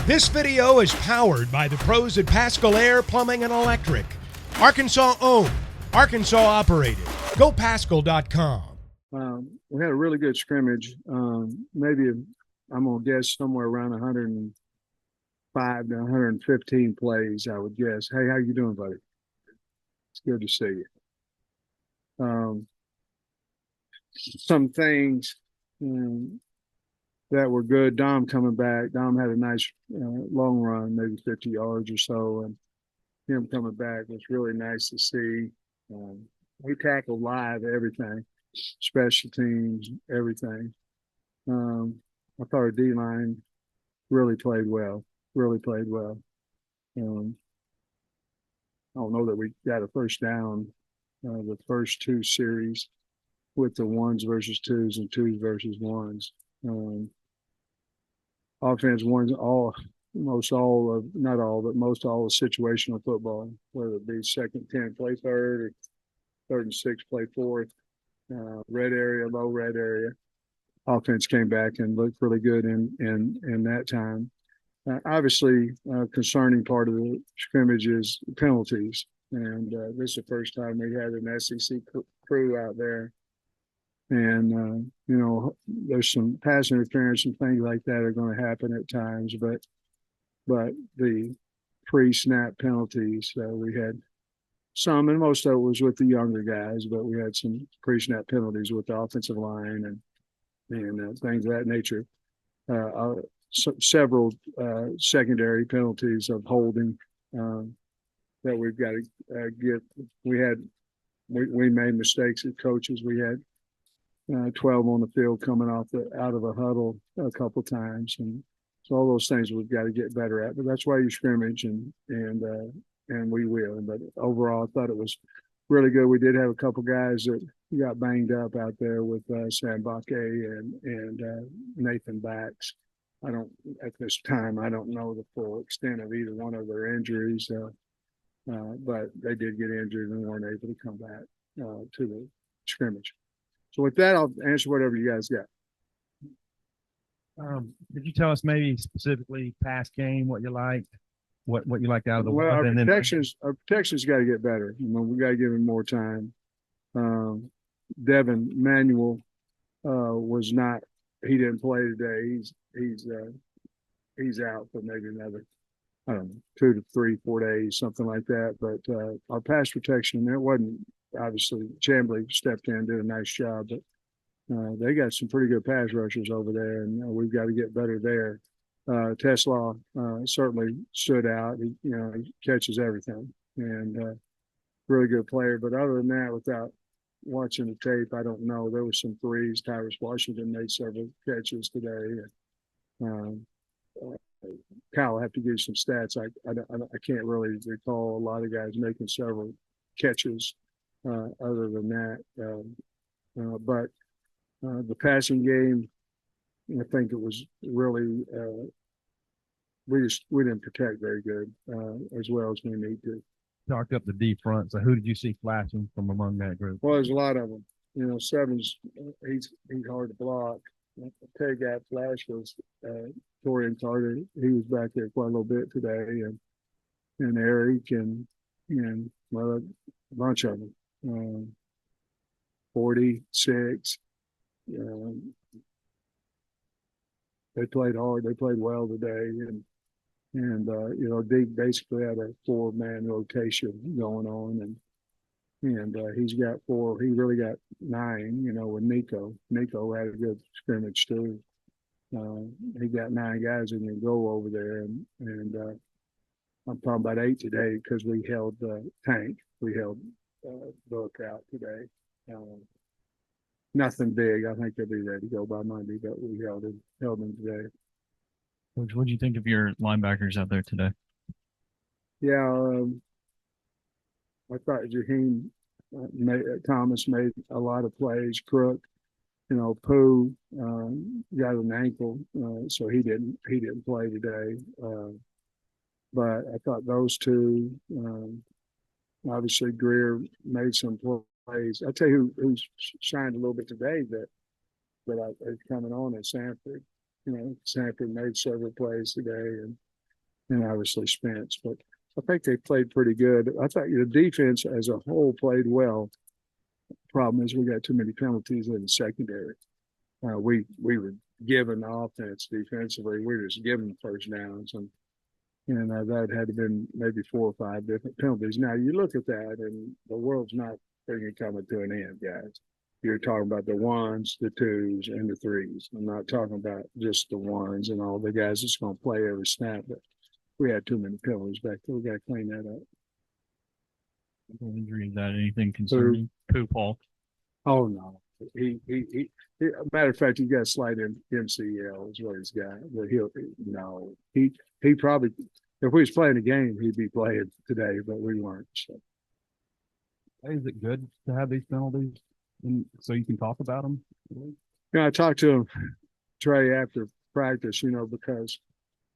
This video is powered by the pros at Pascal Air Plumbing and Electric. Arkansas owned, Arkansas operated. GoPascal.com. We had a really good scrimmage. Maybe I'm going to guess somewhere around 105 to 115 plays, I would guess. Hey, how you doing, buddy? It's good to see you. Some things that were good. Dom coming back. Dom had a nice long run, maybe 50 yards or so, and him coming back was really nice to see. He tackled live everything, special teams, everything. I thought our D-line really played well. I don't know that we got a first down the first two series with the ones versus twos and twos versus ones. Offense won most all of situational football, whether it be second 10, play third, or third and 6, play fourth, red area, low red area. Offense came back and looked really good in that time. Obviously, concerning part of the scrimmage is penalties. And this is the first time we had an SEC crew out there. And, there's some pass interference and things like that are going to happen at times. But the pre-snap penalties, we had some, and most of it was with the younger guys, but we had some pre-snap penalties with the offensive line and things of that nature. Several secondary penalties of holding that we've got to get. We made mistakes as coaches. We had 12 on the field coming out of a huddle a couple times, and so all those things we've got to get better at. But that's why you scrimmage, and we will. But overall, I thought it was really good. We did have a couple guys that got banged up out there with Sam Pittman and Nathan Backs. At this time, I don't know the full extent of either one of their injuries, but they did get injured and weren't able to come back to the scrimmage. So with that, I'll answer whatever you guys got. Did you tell us maybe specifically past game, what you liked, what you liked out of the well? Our protection's got to get better. We got to give him more time. Devin Manuel was not. He didn't play today. He's out for maybe another, 2 to 3, 4 days, something like that. But our pass protection, it wasn't obviously. Chamblee stepped in, did a nice job, but they got some pretty good pass rushers over there, and we've got to get better there. Tesla certainly stood out. He catches everything, and really good player. But other than that, without watching the tape, I don't know. There were some threes. Tyrus Washington made several catches today. Kyle, I have to give you some stats. I can't really recall a lot of guys making several catches other than that. But the passing game, I think it was really we didn't protect very good as well as we need to. talked up the D front. So who did you see flashing from among that group? Well, there's a lot of them. Seven's he's hard to block. Peg at flash was Torian Carter. He was back there quite a little bit today, and Eric and well, a bunch of them. 46. They played hard. They played well today, and Deke basically had a 4-man rotation going on, and he's got 4. He really got 9. With Nico. Nico had a good scrimmage too. He got 9 guys in the goal over there, and I'm talking about 8 today because we held Tank. We held Book out today. Nothing big. I think they'll be ready to go by Monday, but we held them today. What do you think of your linebackers out there today? Yeah, I thought Jaheim Thomas made a lot of plays. Crook, Pooh got an ankle, so he didn't play today. But I thought those two, obviously Greer made some plays. I tell you who shined a little bit today that is coming on is Sanford. Sanford made several plays today, and obviously Spence. But I think they played pretty good. I thought the defense as a whole played well. Problem is we got too many penalties in the secondary. We were given the offense defensively. We were just given first downs, and that had to been maybe 4 or 5 different penalties. Now you look at that, and the world's not freaking coming to an end, guys. You're talking about the 1s, the 2s, and the 3s. I'm not talking about just the 1s and all the guys that's going to play every snap. But we had too many penalties back there. We got to clean that up. Injury, is that anything concerning? Who, Paul? Oh no, he matter of fact, he got a slight MCL is what he's got. But he probably, if we was playing a game, he'd be playing today, but we weren't. So. Is it good to have these penalties so you can talk about them? I talked to him, Trey, after practice, because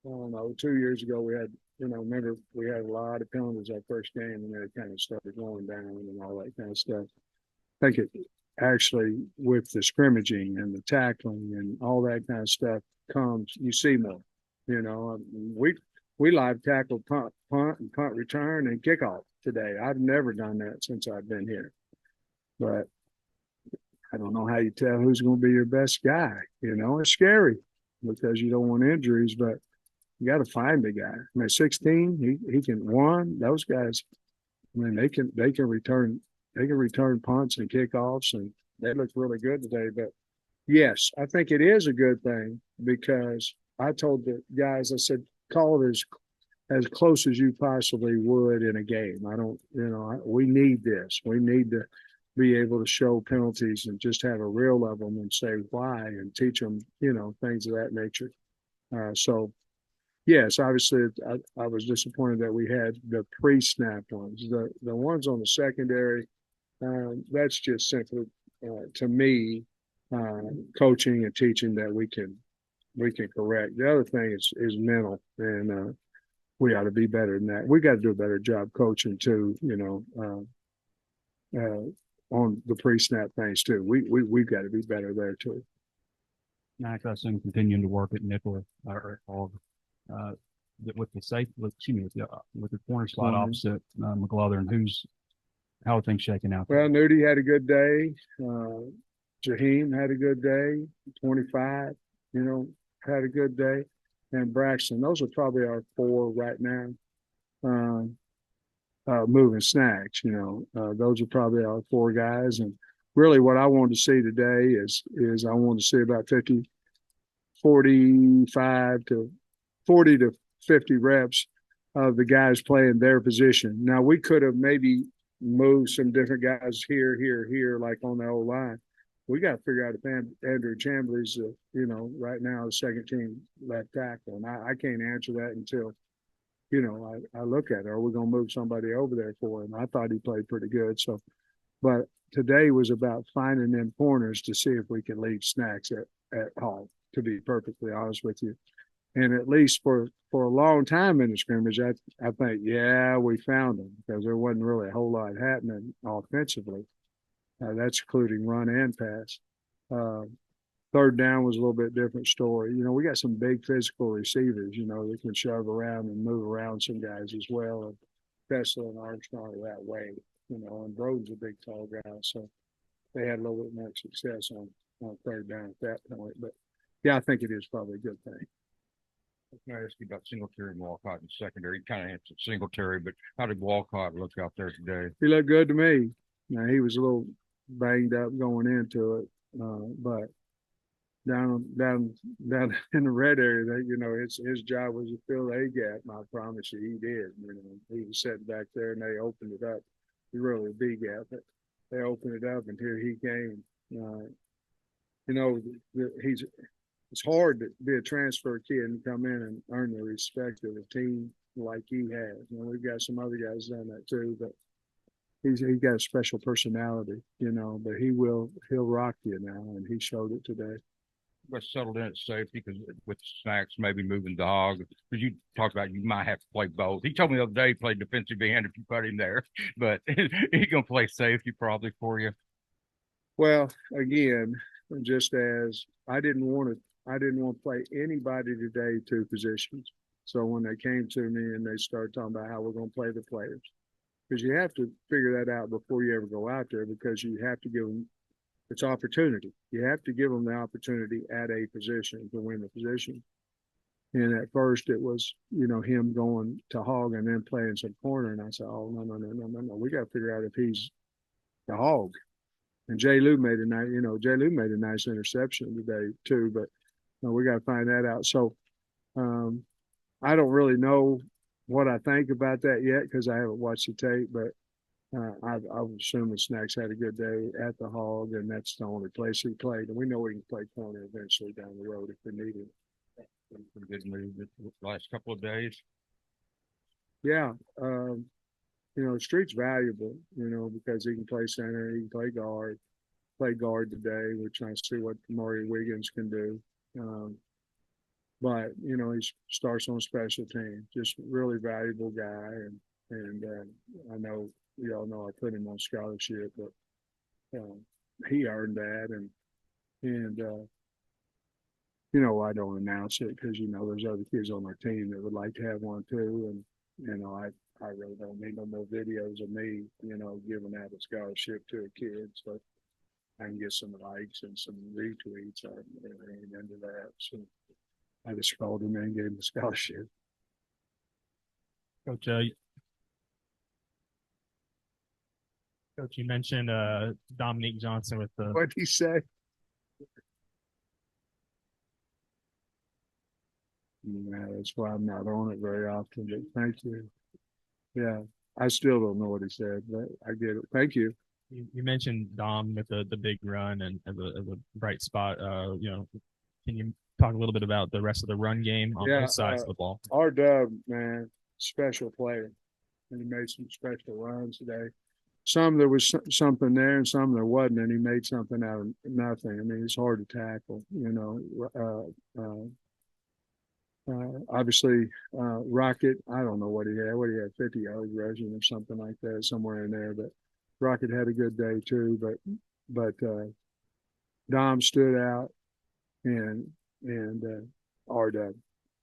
I don't know, 2 years ago we had, remember we had a lot of penalties our first game, and then it kind of started going down and all that kind of stuff. I think it actually, with the scrimmaging and the tackling and all that kind of stuff comes, you see more. We live tackle punt and punt return and kickoff today. I've never done that since I've been here. But I don't know how you tell who's going to be your best guy. It's scary because you don't want injuries, but you got to find the guy. I mean, 16, he can one. Those guys, I mean, they can return punts and kickoffs, and they look really good today. But yes, I think it is a good thing because I told the guys, I said, call it as close as you possibly would in a game. I don't, we need this. We need to be able to show penalties and just have a reel of them and say why and teach them, things of that nature. So, yes, obviously, I was disappointed that we had the pre-snap ones. The ones on the secondary, that's just simply, to me, coaching and teaching that we can correct. The other thing is mental, and we ought to be better than that. We got to do a better job coaching too. On the pre-snap things too. We've got to be better there too. I guess I'm continuing to work at nickel with the corner slot opposite McLaughlin. How are things shaking out? Well, Nudie had a good day. Jaheim had a good day. 25, had a good day. And Braxton, those are probably our 4 right now. Moving snacks, those are probably our 4 guys. And really what I wanted to see today is I wanted to see about 45 to 40 to 50 reps of the guys playing their position. Now we could have maybe moved some different guys here, like on the old line. We got to figure out if Andrew Chambly's, right now the second team left tackle. And I can't answer that until, I look at it. Are we going to move somebody over there for him? I thought he played pretty good. So, but today was about finding them corners to see if we can leave snacks at home, to be perfectly honest with you. And at least for a long time in the scrimmage, I think, yeah, we found them because there wasn't really a whole lot happening offensively. That's including run and pass. Third down was a little bit different story. We got some big physical receivers, that can shove around and move around some guys as well. And Tesla and Armstrong are that way, and Broden's a big, tall guy. So they had a little bit more success on third down at that point. But, yeah, I think it is probably a good thing. Can I ask you about Singletary and Walcott in secondary? You kind of answered Singletary, but how did Walcott look out there today? He looked good to me. Now, he was a little banged up going into it, but down in the red area, that his job was to fill the A gap. And I promise you, he did. He was sitting back there, and they opened it up. It was really a B gap, but they opened it up, and here he came. It's hard to be a transfer kid and come in and earn the respect of a team like he has. We've got some other guys done that too, but he's got a special personality, but he'll rock you now, and he showed it today. But settled in at safety because with snacks, maybe moving dog. Because you talked about you might have to play both. He told me the other day he played defensive end if you put him there, but he's gonna play safety probably for you. Well, again, just as I didn't want to play anybody today 2 positions. So when they came to me and they started talking about how we're going to play the players, because you have to figure that out before you ever go out there, because you have to give them, it's opportunity. You have to give them the opportunity at a position to win the position. And at first it was, him going to hog and then playing some corner. And I said, oh, no. We got to figure out if he's the hog. And Jay Lou made a nice interception today too, but we got to find that out. So I don't really know what I think about that yet because I haven't watched the tape, but I'm assuming Snacks had a good day at the hog, and that's the only place he played. And we know we can play corner eventually down the road if we need it. Pretty good move the last couple of days. Yeah. Street's valuable, because he can play center, he can play guard today. We're trying to see what Maury Wiggins can do. But he starts on special teams, just really valuable guy. And I know we all know I put him on scholarship, but he earned that. And I don't announce it because, there's other kids on our team that would like to have one too. And, I really don't need no more videos of me, giving out a scholarship to a kid. So I can get some likes and some retweets. I ain't into that. So I just called him and gave him a scholarship. Coach, you mentioned Dominique Johnson with the. What'd he say? Yeah, that's why I'm not on it very often, but thank you. Yeah, I still don't know what he said, but I get it. Thank you. You mentioned Dom with the big run and as a bright spot. Can you talk a little bit about the rest of the run game on both sides of the ball? Our Dub, man, special player. And he made some special runs today. Some there was something there and some there wasn't, and he made something out of nothing. I mean, it's hard to tackle, obviously, Rocket, I don't know what he had, 50 yards rushing or something like that, somewhere in there. But Rocket had a good day too. But Dom stood out, and RW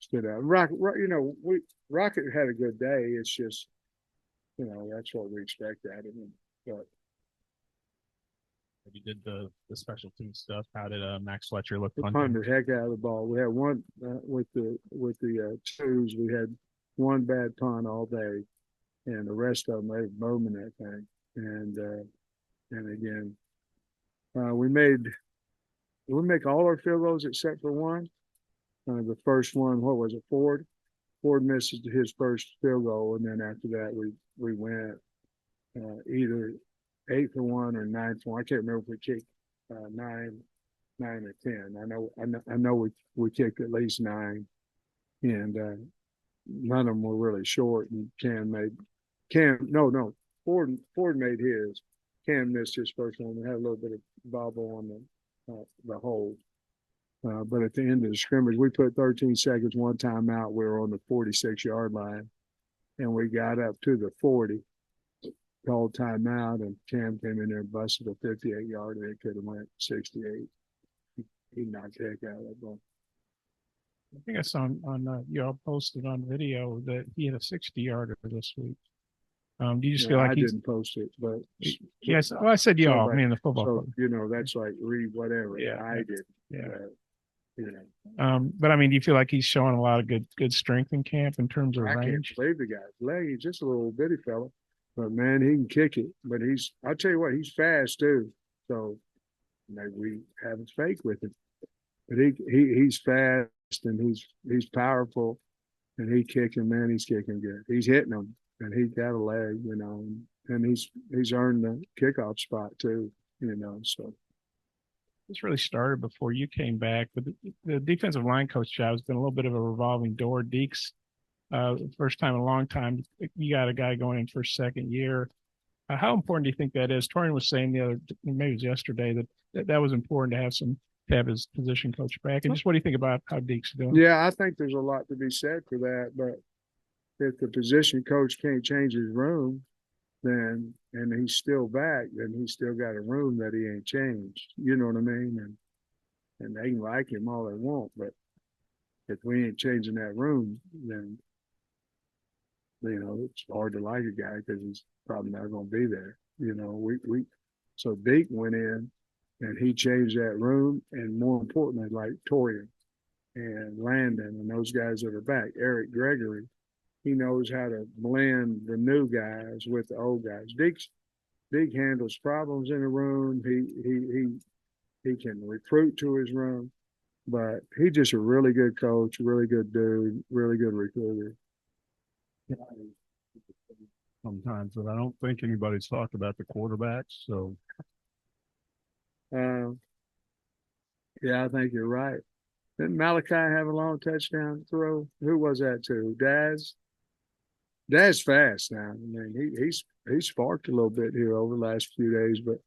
stood out. Rocket had a good day. It's just, that's what we expect out of him. But You did the special team stuff. How did Max Fletcher look? he punted the heck out of the ball. We had one with the twos. We had one bad punt all day, and the rest of them they were booming that thing. And again, we make all our field goals except for one. The first one, what was it? Ford misses his first field goal, and then after that we went either 8 for 1 or 9 for 1. I can't remember if we kicked 9 or 10. I know we kicked at least 9, and none of them were really short. And Ford made his. Cam missed his first one. We had a little bit of bobble on the hole. But at the end of the scrimmage, we put 13 seconds, one timeout. We were on the 46-yard line, and we got up to the 40, called timeout, and Cam came in there and busted a 58-yarder. It could have went 68. He knocked the heck out of that ball. I think I saw on y'all posted on video that he had a 60-yarder this week. Do you just feel like I didn't post it, but yes, I said y'all. I mean the football. So that's like read whatever. Yeah, I did. Yeah. But I mean, do you feel like he's showing a lot of good strength in camp in terms of I range? can't believe the guy's leg. He's just a little bitty fella, but man, he can kick it. But I'll tell you what, he's fast too. So maybe we have a fake with him, but he's fast and he's powerful, and he's kicking good. He's hitting them, and he's got a leg, and he's earned the kickoff spot too, so. This really started before you came back, but the defensive line coach job has been a little bit of a revolving door. Deeks, first time in a long time, you got a guy going in for second year. How important do you think that is? Torian was saying maybe it was yesterday, that was important to have his position coach back. And just what do you think about how Deeks is doing? Yeah, I think there's a lot to be said for that, but if the position coach can't change his room, and he's still back, then he's still got a room that he ain't changed. You know what I mean? And they can like him all they want, but if we ain't changing that room, then it's hard to like a guy because he's probably not going to be there. So Deke went in and he changed that room, and more importantly, like Torian and Landon and those guys that are back, Eric Gregory, he knows how to blend the new guys with the old guys. Deke handles problems in the room. He can recruit to his room, but he's just a really good coach, really good dude, really good recruiter. Sometimes, but I don't think anybody's talked about the quarterbacks. So, yeah, I think you're right. Didn't Malachi have a long touchdown throw? Who was that to? Daz? Daz fast now. I mean, he's sparked a little bit here over the last few days, but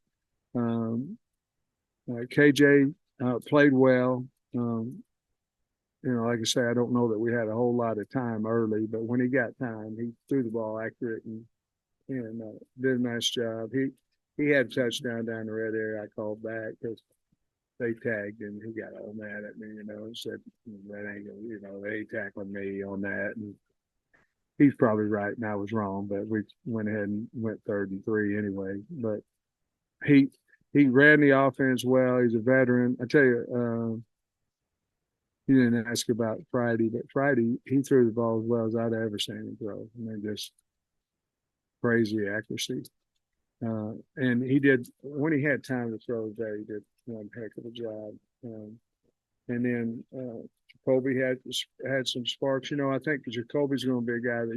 KJ played well. Like I say, I don't know that we had a whole lot of time early, but when he got time, he threw the ball accurate and did a nice job. He had a touchdown down the red area. I called back because they tagged him. He got all mad at me, and said that ain't gonna, they ain't tackling me on that. And he's probably right, and I was wrong. But we went ahead and went 3rd and 3 anyway. But he ran the offense well. He's a veteran. I tell you. You didn't ask about Friday, but Friday he threw the ball as well as I'd ever seen him throw. Just crazy accuracy. And he did, when he had time to throw today, he did one heck of a job. And then Jacoby had some sparks. I think Jacoby's going to be a guy that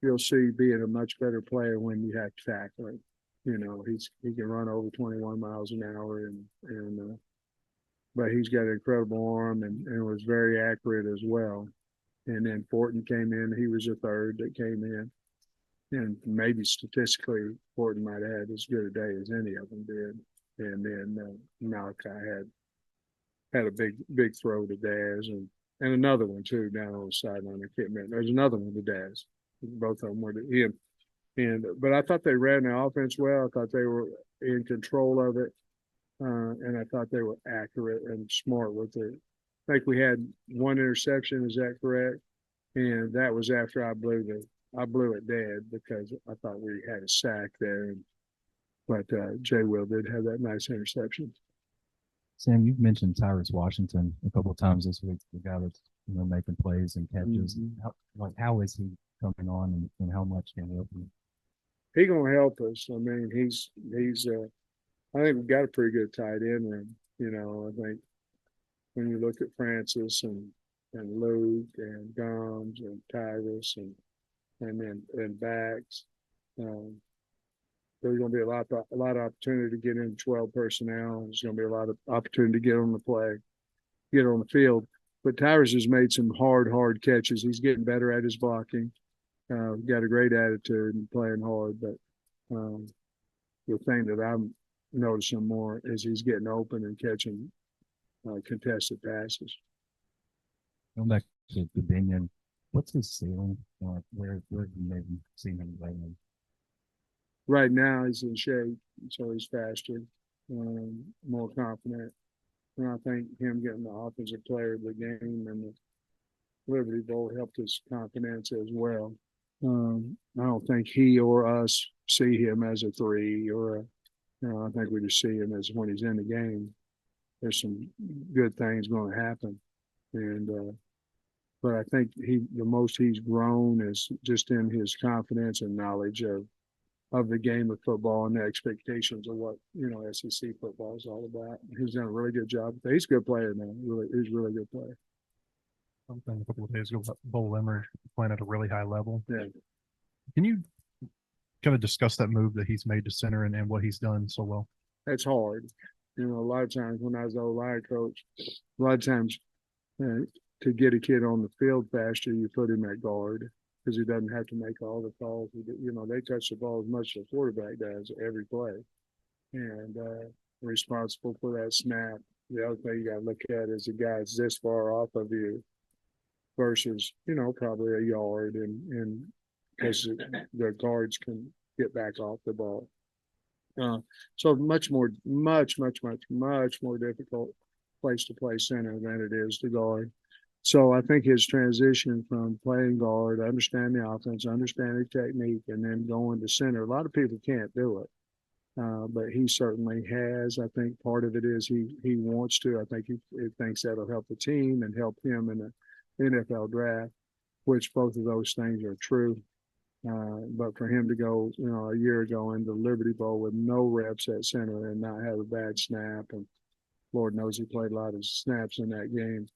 you'll see being a much better player when you have to tackle him. He can run over 21 miles an hour but he's got an incredible arm and was very accurate as well. And then Fortin came in. He was the third that came in. And maybe statistically, Fortin might have had as good a day as any of them did. And then Malachi had a big throw to Daz and another one, too, down on the sideline. I can't remember. There's another one to Daz. Both of them were to him. But I thought they ran the offense well. I thought they were in control of it. And I thought they were accurate and smart with it. I think we had one interception. Is that correct? And that was after I blew it dead because I thought we had a sack there. But Jay Will did have that nice interception. Sam, you've mentioned Tyrus Washington a couple of times this week, the guy that's making plays and catches. Mm-hmm. How is he coming on, and how much can he help you? He's gonna help us. I mean, he's I think we've got a pretty good tight end room. I think when you look at Francis and Luke and Gomes and Tyrus and then backs, there's going to be a lot of opportunity to get in 12 personnel. There's going to be a lot of opportunity to get on the field. But Tyrus has made some hard catches. He's getting better at his blocking. Got a great attitude and playing hard. But the thing that I'm noticing more is he's getting open and catching contested passes. Going back to Binion, what's his ceiling? Where have you maybe seen him lately? Right now he's in shape, so he's faster, more confident. And I think him getting the offensive player of the game and the Liberty Bowl helped his confidence as well. I don't think he or us see him as a 3 or a I think we just see him as when he's in the game, there's some good things going to happen. But I think the most he's grown is just in his confidence and knowledge of the game of football and the expectations of what, SEC football is all about. He's done a really good job. He's a good player, man. He's a really good player. Something a couple of days ago about Bo Limmer playing at a really high level. Yeah. Can you kind of discuss that move that he's made to center and what he's done so well? That's hard. A lot of times when I was the O-line coach, a lot of times to get a kid on the field faster, you put him at guard because he doesn't have to make all the calls. They touch the ball as much as the quarterback does every play. And responsible for that snap. The other thing you got to look at is the guy's this far off of you versus, probably a yard and because the guards can get back off the ball. So much more difficult place to play center than it is to guard. So I think his transition from playing guard, understanding the offense, understanding technique, and then going to center. A lot of people can't do it, but he certainly has. I think part of it is he wants to. I think he thinks that'll help the team and help him in the NFL draft, which both of those things are true. But for him to go, a year ago into Liberty Bowl with no reps at center and not have a bad snap, and Lord knows he played a lot of snaps in that game.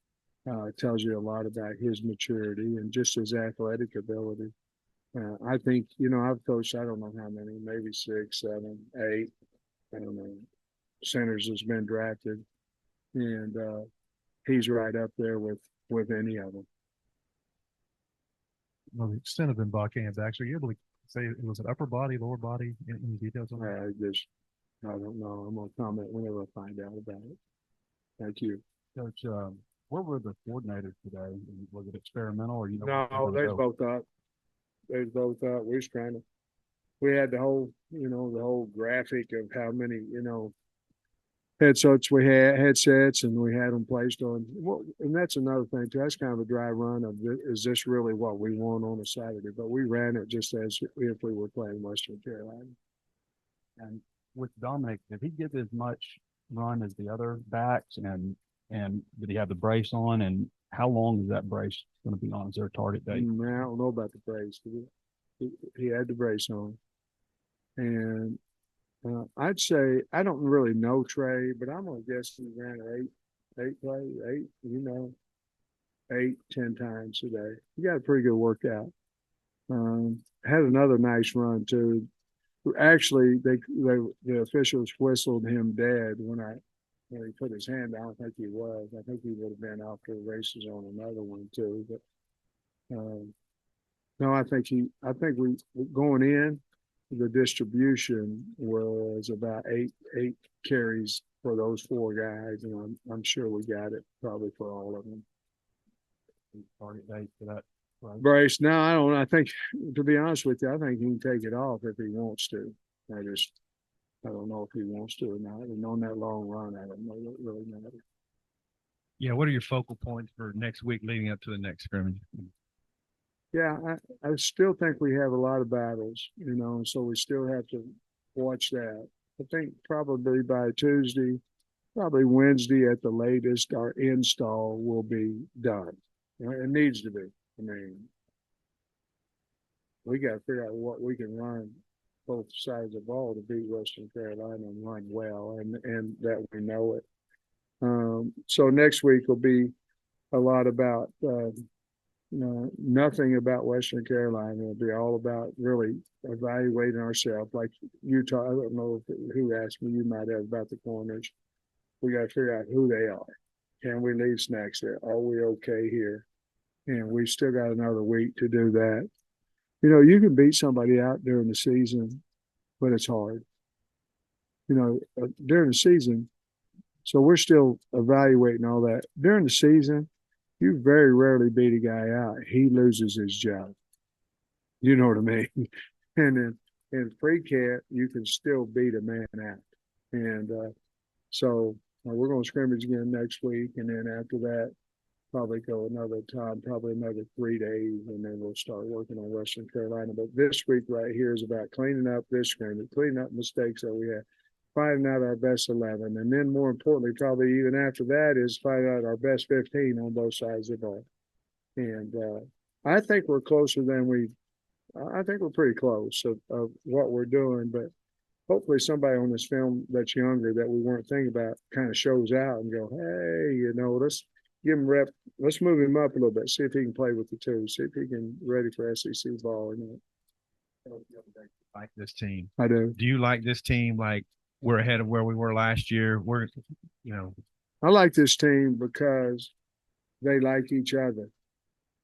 Tells you a lot about his maturity and just his athletic ability. I think, I've coached, I don't know how many, maybe 6, 7, 8, I don't know, centers has been drafted. And he's right up there with any of them. Well, the extent of Mbake and Dax, are you able to say, was it upper body, lower body? Any details on that? I don't know. I'm going to comment whenever I find out about it. Thank you. Coach, where were the coordinators today? Was it experimental or No, they both up. We was trying to. We had the whole, the whole graphic of how many, headsets we had, and we had them placed on. Well, and that's another thing too. That's kind of a dry run of is this really what we want on a Saturday? But we ran it just as if we were playing Western Carolina. And with Dominic, did he get as much run as the other backs? And did he have the brace on? And how long is that brace going to be on? Is there a target date? I don't know about the brace. He had the brace on. And I'd say, I don't really know Trey, but I'm going to guess he ran 8, 10 times a day. He got a pretty good workout. Had another nice run too. Actually, the officials whistled him dead when he put his hand down. I don't think he was. I think he would have been out for the races on another one too. But no, I think we going in, the distribution was about eight carries for those 4 guys, and I'm sure we got it probably for all of them. Target date for that. Right. Brace. No, I don't. I think, to be honest with you, I think he can take it off if he wants to. I don't know if he wants to or not. And on that long run, I don't know what really matters. Yeah, what are your focal points for next week leading up to the next scrimmage? Yeah, I still think we have a lot of battles, so we still have to watch that. I think probably by Tuesday, probably Wednesday at the latest, our install will be done. It needs to be. I mean, we got to figure out what we can run both sides of the ball to beat Western Carolina and run well, and that we know it. So next week will be a lot about nothing about Western Carolina. It'll be all about really evaluating ourselves. Like Utah, I don't know who asked me, you might have, about the corners. We got to figure out who they are. Can we leave snacks there? Are we okay here? And we've still got another week to do that. You can beat somebody out during the season, but it's hard. During the season, so we're still evaluating all that. During the season, you very rarely beat a guy out. He loses his job. You know what I mean? And then in free camp, you can still beat a man out. And so we're going to scrimmage again next week. And then after that, probably go another time, probably another 3 days, and then we'll start working on Western Carolina. But this week right here is about cleaning up this scrimmage, cleaning up mistakes that we had, finding out our best 11. And then more importantly, probably even after that, is finding out our best 15 on both sides of the ball. And I think we're closer than I think we're pretty close of what we're doing. But hopefully somebody on this film that's younger that we weren't thinking about kind of shows out and go, hey, let's give him rep. Let's move him up a little bit. See if he can play with the 2. See if he can ready for SEC ball or not. Like this team. I do. Do you like this team? Like we're ahead of where we were last year. I like this team because they like each other.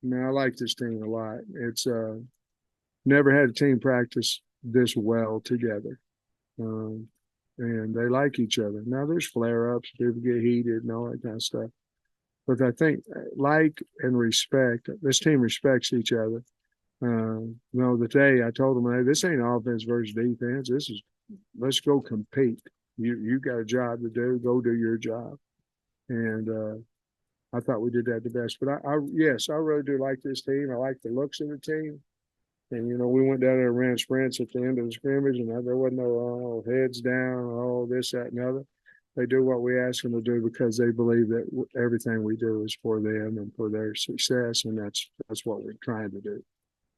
I like this team a lot. It's never had a team practice this well together. And they like each other. Now there's flare-ups, people get heated and all that kind of stuff. But I think like and respect, this team respects each other. The day I told them, hey, this ain't offense versus defense. Let's go compete. You got a job to do. Go do your job. And I thought we did that the best. But yes, I really do like this team. I like the looks of the team. And, you know, we went down there and ran sprints at the end of the scrimmage, and there wasn't no heads down, this, that, and the other. They do what we ask them to do because they believe that everything we do is for them and for their success, and that's what we're trying to do.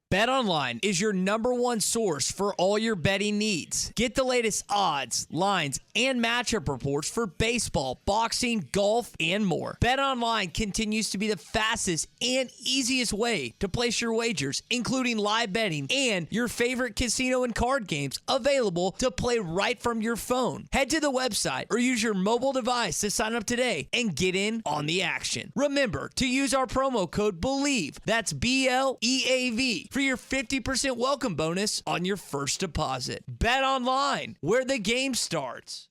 BetOnline is your #1 source for all your betting needs. Get the latest odds, lines, and matchup reports for baseball, boxing, golf, and more. BetOnline continues to be the fastest and easiest way to place your wagers, including live betting and your favorite casino and card games available to play right from your phone. Head to the website or use your mobile device to sign up today and get in on the action. Remember to use our promo code BELIEVE, that's BLEAV, for your 50% welcome bonus on your first deposit. Bet online, where the game starts.